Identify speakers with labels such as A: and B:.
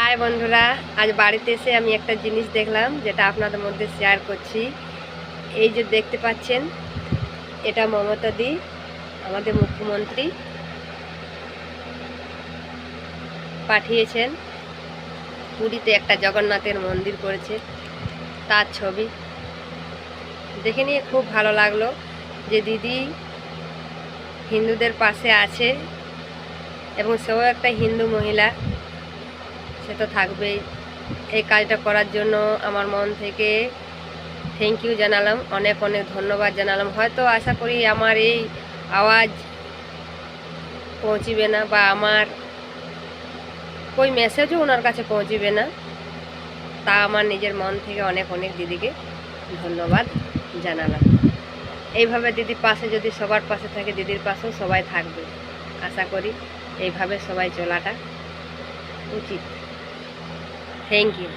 A: High বন্ধুরা, আজ বাড়িতে এসে আমি একটা জিনিস দেখলাম যেটা আপনাদের মধ্যে শেয়ার করছি। এই যে দেখতে পাচ্ছেন, এটা মমতা দি, আমাদের মুখ্যমন্ত্রী পাঠিয়েছেন। পুরীতে একটা জগন্নাথের মন্দির করেছে, তার ছবি দেখে নিয়ে খুব ভালো লাগলো যে দিদি হিন্দুদের পাশে আছে এবং সেও একটা হিন্দু মহিলা, সে তো থাকবেই। এই কাজটা করার জন্য আমার মন থেকে থ্যাংক ইউ জানালাম, অনেক অনেক ধন্যবাদ জানালাম। হয়তো আশা করি আমার এই আওয়াজ পৌঁছিবে না বা আমার কোই মেসেজও ওনার কাছে পৌঁছিবে না, তা আমার নিজের মন থেকে অনেক অনেক দিদিকে ধন্যবাদ জানালাম। এইভাবে দিদির পাশে যদি সবার পাশে থাকে, দিদির পাশেও সবাই থাকবে। আশা করি এইভাবে সবাই চলাটা উচিত। Thank you.